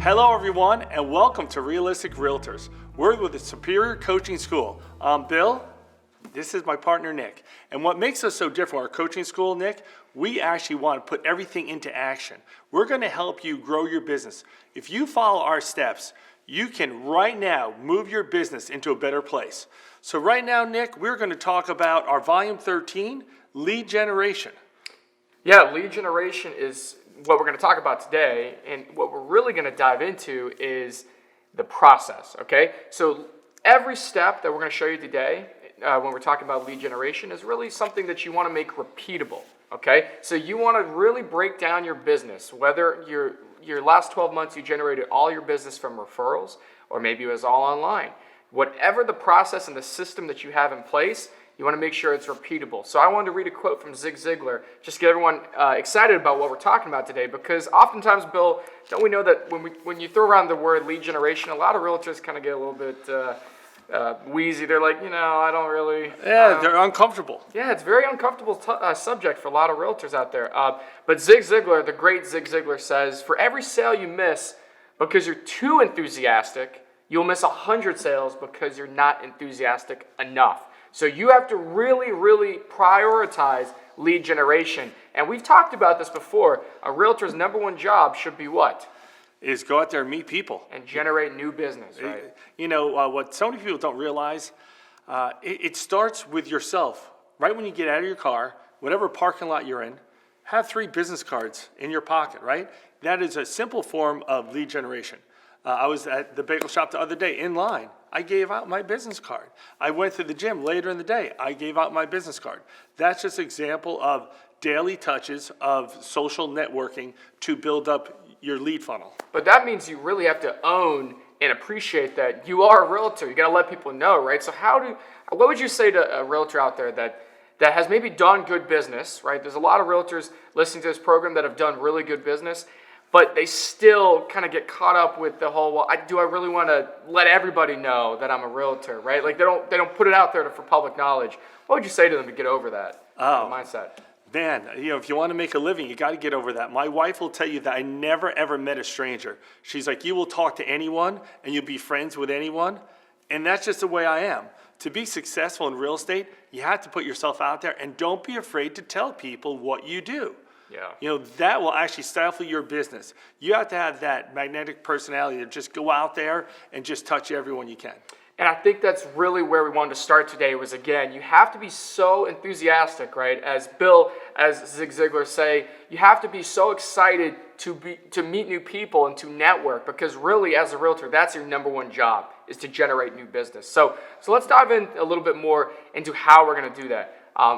Hello everyone and welcome to Realistic Realtors. We're with the Superior Coaching School. I'm Bill, this is my partner Nick. And what makes us so different, our coaching school, Nick, we actually want to put everything into action. We're going to help you grow your business. If you follow our steps, you can right now move your business into a better place. So right now, Nick, we're going to talk about our Volume 13, Lead Generation. Yeah, lead generation is what we're going to talk about today, and what we're really going to dive into is the process, okay? So every step that we're going to show you today when we're talking about lead generation is really something that you want to make repeatable, okay? So you want to really break down your business, whether your last 12 months you generated all your business from referrals, or maybe it was all online. Whatever the process and the system that you have in place, you want to make sure it's repeatable. So I wanted to read a quote from Zig Ziglar, just to get everyone excited about what we're talking about today, because oftentimes, Bill, don't we know that when you throw around the word lead generation, a lot of realtors kind of get a little bit wheezy. They're like, I don't really... they're uncomfortable. Yeah, it's a very uncomfortable subject for a lot of realtors out there. But Zig Ziglar, the great Zig Ziglar says, for every sale you miss because you're too enthusiastic, you'll miss 100 sales because you're not enthusiastic enough. So you have to really, really prioritize lead generation. And we've talked about this before. A realtor's number one job should be what? Is go out there and meet people. And generate new business, right? What so many people don't realize, it starts with yourself. Right when you get out of your car, whatever parking lot you're in, have 3 business cards in your pocket, right? That is a simple form of lead generation. I was at the bagel shop the other day in line. I gave out my business card. I went to the gym later in the day. I gave out my business card. That's just an example of daily touches of social networking to build up your lead funnel. But that means you really have to own and appreciate that you are a realtor. You got to let people know, right? So what would you say to a realtor out there that has maybe done good business, right? There's a lot of realtors listening to this program that have done really good business, but they still kind of get caught up with the whole, do I really want to let everybody know that I'm a realtor, right? Like they don't put it out there for public knowledge. What would you say to them to get over that mindset? Man, if you want to make a living, you got to get over that. My wife will tell you that I never ever met a stranger. She's like, you will talk to anyone and you'll be friends with anyone. And that's just the way I am. To be successful in real estate, you have to put yourself out there and don't be afraid to tell people what you do. Yeah. That will actually stifle your business. You have to have that magnetic personality to just go out there and just touch everyone you can. And I think that's really where we wanted to start today was, again, you have to be so enthusiastic, right? As Zig Ziglar say, you have to be so excited to meet new people and to network, because really as a realtor, that's your number one job, is to generate new business. So let's dive in a little bit more into how we're going to do that.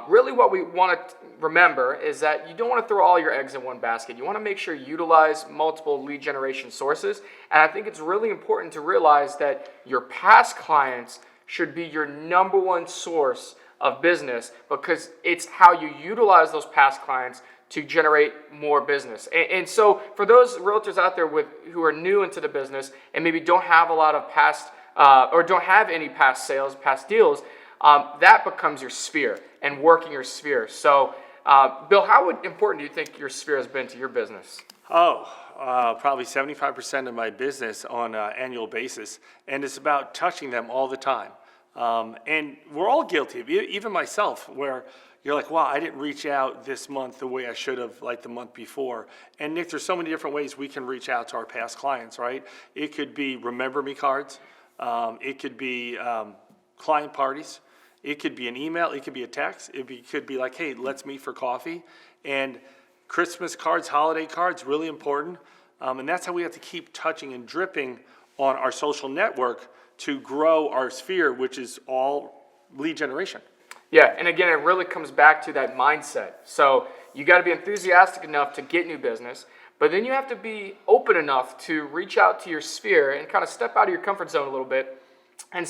Really what we want to remember is that you don't want to throw all your eggs in one basket. You want to make sure you utilize multiple lead generation sources. And I think it's really important to realize that your past clients should be your number one source of business, because it's how you utilize those past clients to generate more business. And so for those realtors out there who are new into the business and maybe don't have a lot of past or don't have any past sales, past deals, that becomes your sphere and working your sphere. So, Bill, how important do you think your sphere has been to your business? Probably 75% of my business on an annual basis, and it's about touching them all the time. And we're all guilty of it, even myself, where you're like, wow, I didn't reach out this month the way I should have, like the month before. And Nick, there's so many different ways we can reach out to our past clients, right? It could be remember me cards. It could be client parties. It could be an email, it could be a text, it could be like, hey, let's meet for coffee. And Christmas cards, holiday cards, really important. And that's how we have to keep touching and dripping on our social network to grow our sphere, which is all lead generation. Yeah, and again, it really comes back to that mindset. So you got to be enthusiastic enough to get new business, but then you have to be open enough to reach out to your sphere and kind of step out of your comfort zone a little bit and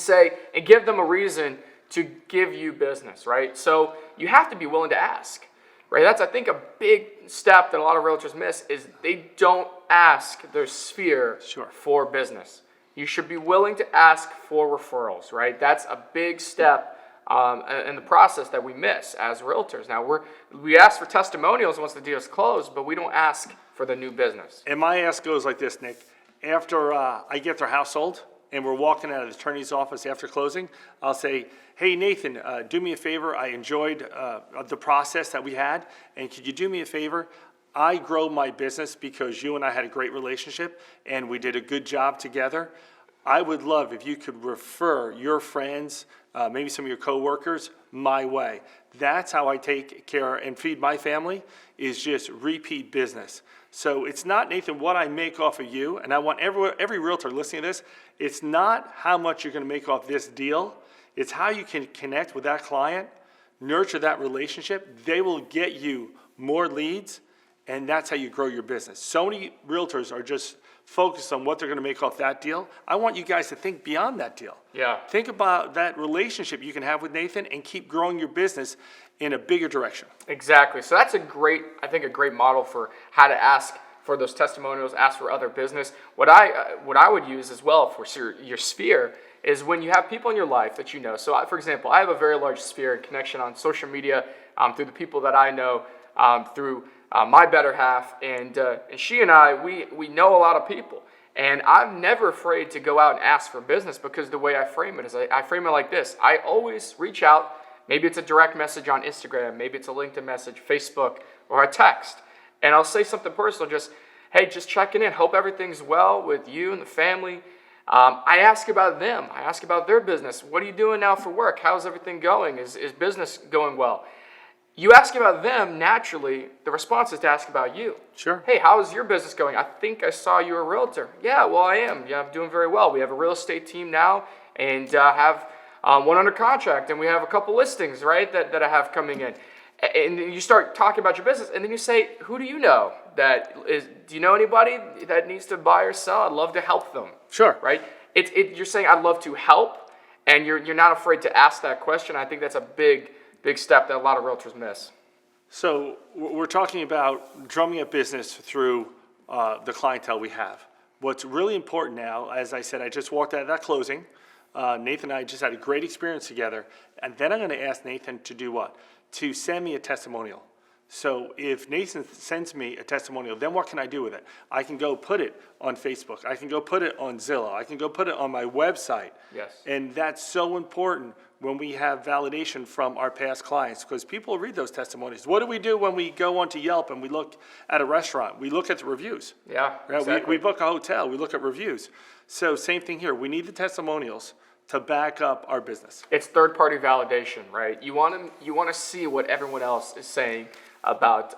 give them a reason to give you business, right? So you have to be willing to ask, right? That's, I think, a big step that a lot of realtors miss, is they don't ask their sphere for business. You should be willing to ask for referrals, right? That's a big step in the process that we miss as realtors. Now, we ask for testimonials once the deal is closed, but we don't ask for the new business. And my ask goes like this, Nick. after I get their house sold and we're walking out of the attorney's office after closing, I'll say, hey, Nathan, do me a favor. I enjoyed the process that we had, and could you do me a favor? I grow my business because you and I had a great relationship and we did a good job together. I would love if you could refer your friends, maybe some of your coworkers, my way. That's how I take care and feed my family, is just repeat business. So it's not, Nathan, what I make off of you, and I want every realtor listening to this, it's not how much you're gonna make off this deal, it's how you can connect with that client, nurture that relationship. They will get you more leads, and that's how you grow your business. So many realtors are just focused on what they're gonna make off that deal. I want you guys to think beyond that deal. Yeah. Think about that relationship you can have with Nathan and keep growing your business in a bigger direction. Exactly. So that's a great model for how to ask for those testimonials, ask for other business. What I would use as well for your sphere is when you have people in your life that you know. So for example, I have a very large sphere and connection on social media through the people that I know, through my better half, and she and I, we know a lot of people. And I'm never afraid to go out and ask for business, because the way I frame it is I frame it like this. I always reach out. Maybe it's a direct message on Instagram, maybe it's a LinkedIn message, Facebook, or a text. And I'll say something personal, just, hey, just checking in. Hope everything's well with you and the family. I ask about them. I ask about their business. What are you doing now for work? How's everything going? Is business going well? You ask about them, naturally, the response is to ask about you. Sure. Hey, how is your business going? I think I saw you a realtor. Yeah, well, I am. Yeah, I'm doing very well. We have a real estate team now, and have one under contract, and we have a couple listings, right, that I have coming in. And you start talking about your business, and then you say, who do you know do you know anybody that needs to buy or sell? I'd love to help them. Sure. Right? You're saying I'd love to help, and you're not afraid to ask that question. I think that's a big step that a lot of realtors miss. So we're talking about drumming up business through the clientele we have. What's really important now, as I said, I just walked out of that closing. Nathan and I just had a great experience together. And then I'm going to ask Nathan to do what? To send me a testimonial. So if Nathan sends me a testimonial, then what can I do with it? I can go put it on Facebook. I can go put it on Zillow. I can go put it on my website. Yes. And that's so important when we have validation from our past clients, because people read those testimonials. What do we do when we go onto Yelp and we look at a restaurant? We look at the reviews. Yeah, Right? exactly. We book a hotel, we look at reviews. So same thing here. We need the testimonials to back up our business. It's third-party validation, right? You want to see what everyone else is saying about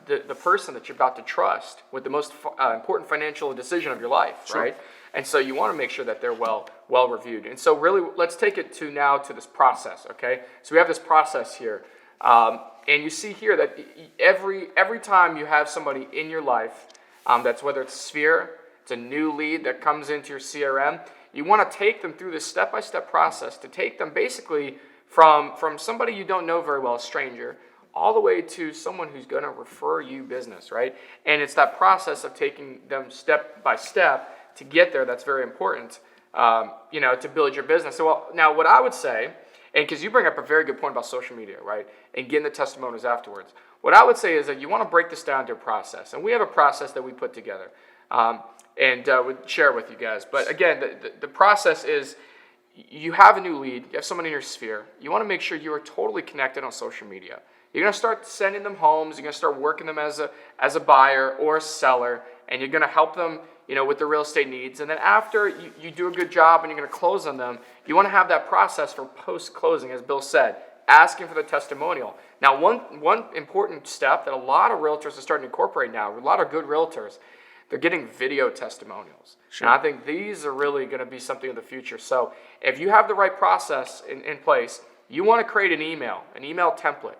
the person that you're about to trust with the most important financial decision of your life, Sure. right? And so you want to make sure that they're well reviewed. And so really, let's take it to this process, okay? So we have this process here, and you see here that every time you have somebody in your life, that's whether it's Sphere, it's a new lead that comes into your CRM, you want to take them through this step-by-step process to take them basically from somebody you don't know very well, a stranger, all the way to someone who's going to refer you business, right? And it's that process of taking them step by step to get there that's very important, to build your business. So now what I would say, and because you bring up a very good point about social media, right, and getting the testimonials afterwards, what I would say is that you want to break this down to a process. And we have a process that we put together and would share with you guys. But again, the process is you have a new lead, you have someone in your sphere, you want to make sure you are totally connected on social media. You're going to start sending them homes, you're going to start working them as a buyer or a seller, and you're going to help them with their real estate needs. And then after you do a good job and you're going to close on them, you want to have that process for post-closing, as Bill said, asking for the testimonial. Now, one important step that a lot of realtors are starting to incorporate now, a lot of good realtors, they're getting video testimonials. Sure. And I think these are really going to be something in the future. So if you have the right process in place, you want to create an email template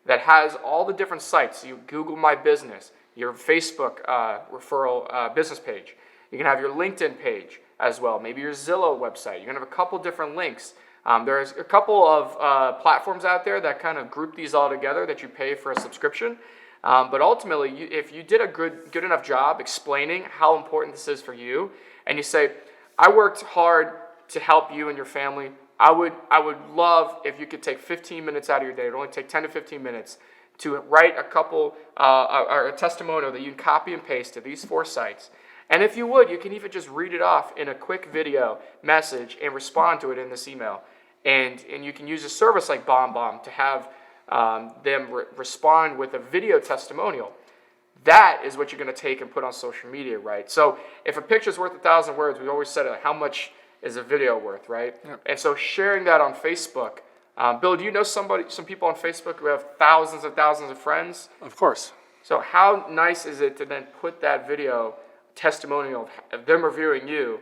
that has all the different sites. You Google My Business, your Facebook referral business page. You can have your LinkedIn page as well, maybe your Zillow website. You're going to have a couple different links. There's a couple of platforms out there that kind of group these all together that you pay for a subscription. But ultimately, if you did a good enough job explaining how important this is for you, and you say, I worked hard to help you and your family, I would love if you could take 15 minutes out of your day. It would only take 10 to 15 minutes to write a couple or a testimonial that you can copy and paste to these 4 sites. And if you would, you can even just read it off in a quick video message and respond to it in this email. And you can use a service like BombBomb to have them respond with a video testimonial. That is what you're going to take and put on social media, right? So if a picture's worth 1,000 words, we always said how much is a video worth, right? Yep. And so sharing that on Facebook. Bill, do you know some people on Facebook who have thousands and thousands of friends? Of course. So how nice is it to then put that video testimonial of them reviewing you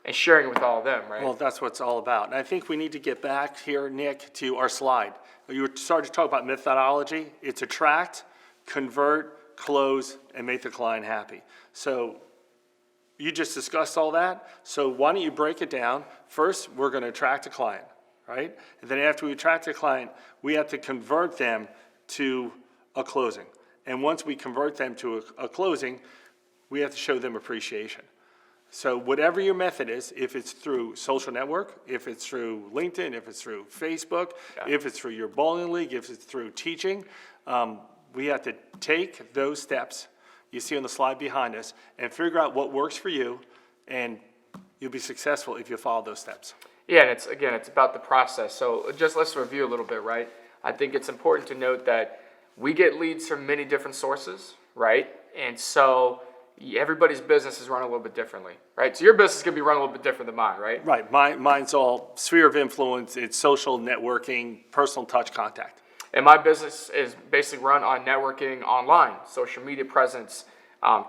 and sharing it with all of them, right? Well, that's what it's all about. And I think we need to get back here, Nick, to our slide. You were starting to talk about methodology. It's attract, convert, close, and make the client happy. So you just discussed all that. So why don't you break it down? First, we're going to attract a client, right? And then after we attract a client, we have to convert them to a closing. And once we convert them to a closing, we have to show them appreciation. So whatever your method is, if it's through social network, if it's through LinkedIn, if it's through Facebook, if it's through your bowling league, if it's through teaching, we have to take those steps you see on the slide behind us and figure out what works for you, and you'll be successful if you follow those steps. Yeah, and it's about the process. So just let's review a little bit, right? I think it's important to note that we get leads from many different sources, right? And so everybody's business is run a little bit differently, right? So your business is going to be run a little bit different than mine, right? Right. Mine's all sphere of influence. It's social networking, personal touch contact. And my business is basically run on networking online, social media presence,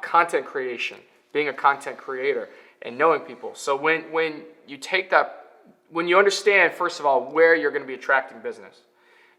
content creation, being a content creator, and knowing people. So when you take that, when you understand, first of all, where you're going to be attracting business,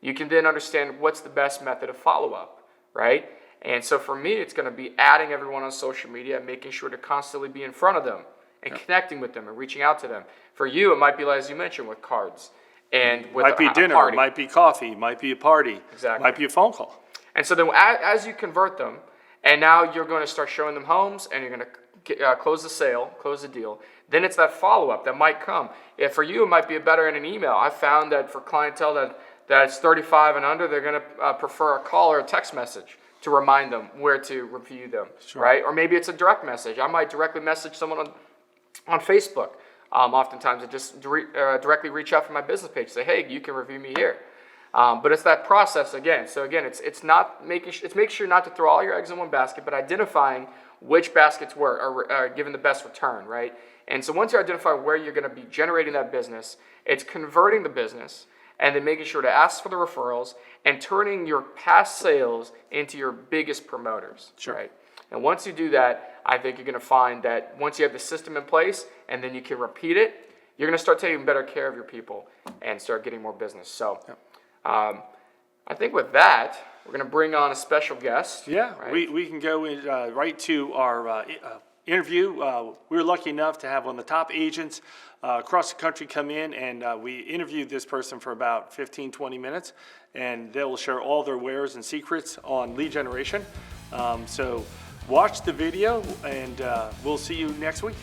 you can then understand what's the best method of follow-up, right? And so for me, it's going to be adding everyone on social media, making sure to constantly be in front of them and connecting with them and reaching out to them. For you, it might be, as you mentioned, with cards and with Might be dinner, party. might be coffee, might be a party, Exactly. might be a phone call. And so then as you convert them, and now you're going to start showing them homes, and you're going to close the sale, close the deal, then it's that follow-up that might come. If for you, it might be better in an email. I found that for clientele that's 35 and under, they're going to prefer a call or a text message to remind them where to review them, right? Or maybe it's a direct message. I might directly message someone on Facebook. Oftentimes, I just directly reach out from my business page, say, hey, you can review me here. But it's that process again. So again, it's making sure not to throw all your eggs in one basket, but identifying which baskets are giving the best return, right? And so once you identify where you're going to be generating that business, it's converting the business, and then making sure to ask for the referrals and turning your past sales into your biggest promoters, right? And once you do that, I think you're going to find that once you have the system in place and then you can repeat it, you're going to start taking better care of your people and start getting more business. So I think with that, we're going to bring on a special guest. Yeah, right? we can go in, right to our interview. We were lucky enough to have one of the top agents across the country come in, and we interviewed this person for about 15, 20 minutes, and they'll share all their wares and secrets on lead generation. So watch the video, and we'll see you next week.